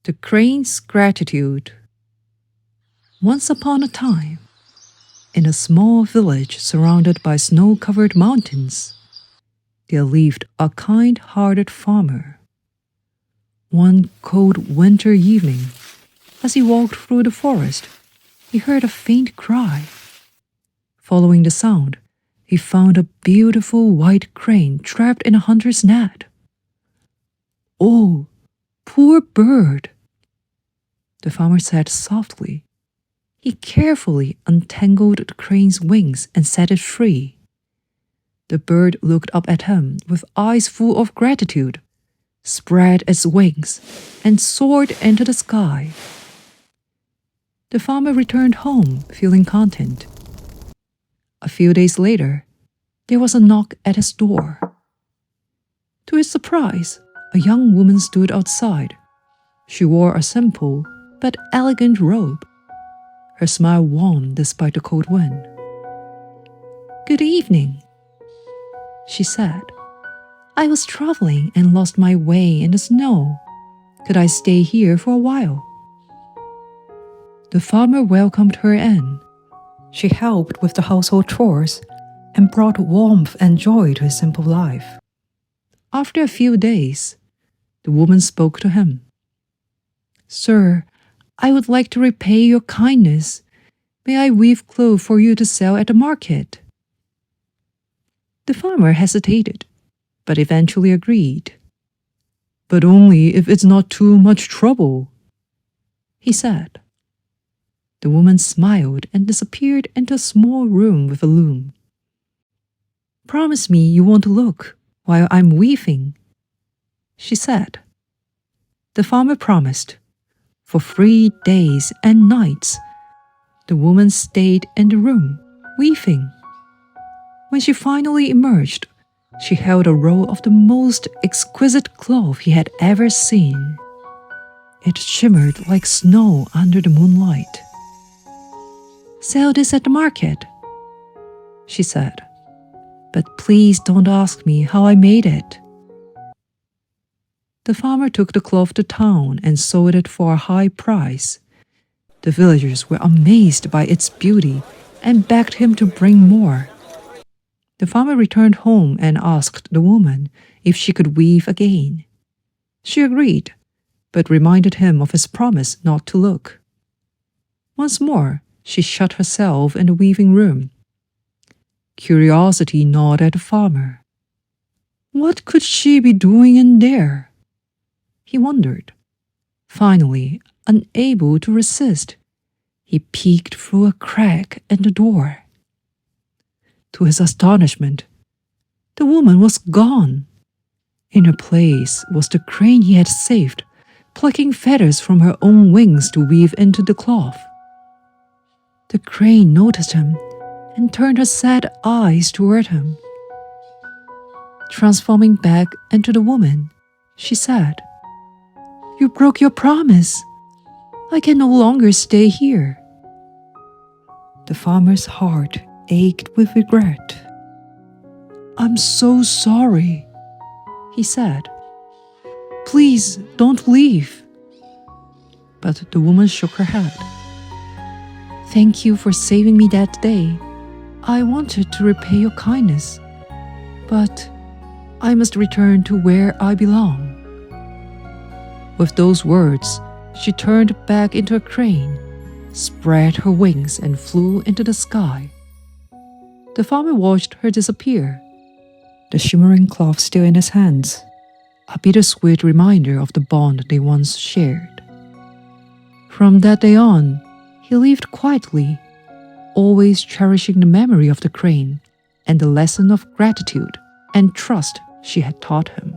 The Crane's Gratitude. Once upon a time, in a small village surrounded by snow-covered mountains, there lived a kind-hearted farmer. One cold winter evening, as he walked through the forest, he heard a faint cry. Following the sound, he found a beautiful white crane trapped in a hunter's net. "Oh, poor bird," the farmer said softly. He carefully untangled the crane's wings and set it free. The bird looked up at him with eyes full of gratitude, spread its wings, and soared into the sky. The farmer returned home feeling content. A few days later, there was a knock at his door. To his surprise, a young woman stood outside. She wore a simple but elegant robe. Her smile warmed despite the cold wind. "Good evening," she said. "I was traveling and lost my way in the snow. Could I stay here for a while?" The farmer welcomed her in. She helped with the household chores and brought warmth and joy to his simple life. After a few days, the woman spoke to him. "Sir, I would like to repay your kindness. May I weave cloth for you to sell at the market?" The farmer hesitated, but eventually agreed. "But only if it's not too much trouble," he said. The woman smiled and disappeared into a small room with a loom. "Promise me you won't look while I'm weaving," she said. The farmer promised. For 3 days and nights, the woman stayed in the room, weaving. When she finally emerged, she held a roll of the most exquisite cloth he had ever seen. It shimmered like snow under the moonlight. "Sell this at the market," she said. "But please don't ask me how I made it." The farmer took the cloth to town and sold it for a high price. The villagers were amazed by its beauty and begged him to bring more. The farmer returned home and asked the woman if she could weave again. She agreed, but reminded him of his promise not to look. Once more, she shut herself in the weaving room. Curiosity gnawed at the farmer. What could she be doing in there? He wondered. Finally, unable to resist, he peeked through a crack in the door. To his astonishment, the woman was gone. In her place was the crane he had saved, plucking feathers from her own wings to weave into the cloth. The crane noticed him and turned her sad eyes toward him. Transforming back into the woman, she said, "You broke your promise. I can no longer stay here." The farmer's heart ached with regret. "I'm so sorry," he said. "Please don't leave." But the woman shook her head. "Thank you for saving me that day. I wanted to repay your kindness, but I must return to where I belong." With those words, she turned back into a crane, spread her wings, and flew into the sky. The farmer watched her disappear, the shimmering cloth still in his hands, a bittersweet reminder of the bond they once shared. From that day on, he lived quietly, always cherishing the memory of the crane and the lesson of gratitude and trust she had taught him.